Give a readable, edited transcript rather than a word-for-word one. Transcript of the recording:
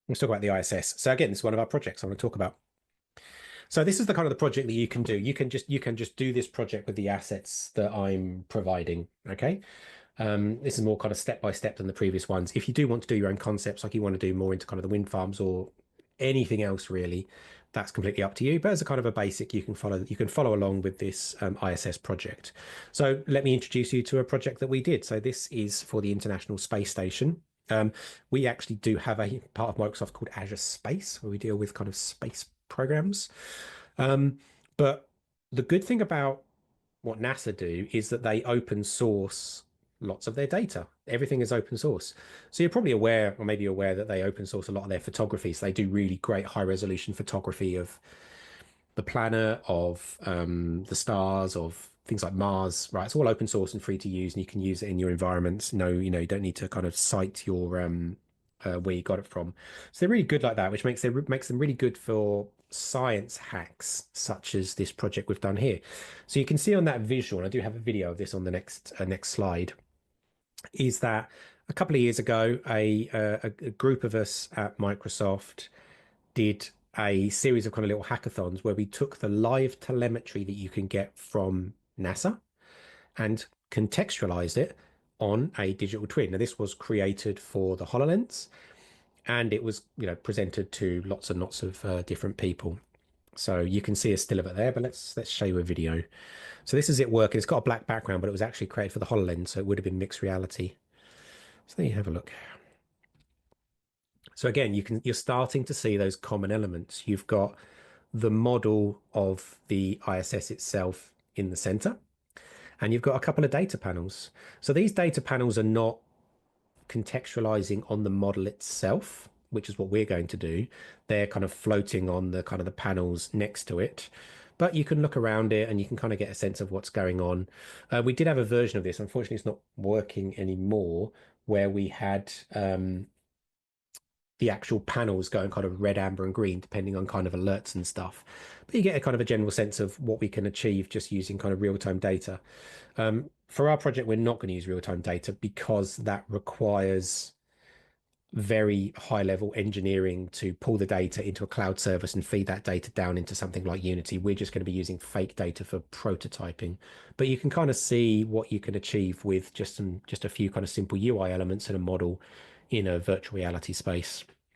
Let's talk about the ISS. So again, this is one of our projects I want to talk about. So this is the kind of the project that you can do. You can just do this project with the assets that I'm providing. Okay. This is more kind of step by step than the previous ones. If you do want to do your own concepts, like you want to do more into kind of the wind farms or anything else really, that's completely up to you. But as a kind of a basic, you can follow along with this ISS project. So let me introduce you to a project that we did. So this is for the International Space Station. We actually do have a part of Microsoft called Azure Space, where we deal with kind of space programs. But the good thing about what NASA do is that they open source lots of their data. Everything is open source. So you're probably aware, or maybe aware, that they open source a lot of their photography. So they do really great high resolution photography of the planet, of the stars, of things like Mars, right? It's all open source and free to use, and you can use it in your environments. No, you don't need to kind of cite your where you got it from. So they're really good like that, which makes them really good for science hacks, such as this project we've done here. So you can see on that visual, and I do have a video of this on the next slide, is that a couple of years ago, a group of us at Microsoft did a series of kind of little hackathons where we took the live telemetry that you can get from NASA and contextualized it on a digital twin. Now, this was created for the HoloLens, and it was, presented to lots and lots of different people. So you can see a still of it there, but let's show you a video. So this is it working. It's got a black background, but it was actually created for the HoloLens, so it would have been mixed reality. So there you have a look. So again, you're starting to see those common elements. You've got the model of the ISS itself in the center, and you've got a couple of data panels. So these data panels are not contextualizing on the model itself, which is what we're going to do. They're kind of floating on the kind of the panels next to it. But you can look around it and you can kind of get a sense of what's going on. We did have a version of this. Unfortunately, it's not working anymore, where we had the actual panels going kind of red, amber, and green, depending on kind of alerts and stuff. But you get a kind of a general sense of what we can achieve just using kind of real-time data. For our project, we're not going to use real-time data because that requires very high-level engineering to pull the data into a cloud service and feed that data down into something like Unity. We're just going to be using fake data for prototyping. But you can kind of see what you can achieve with just a few kind of simple UI elements and a model in a virtual reality space.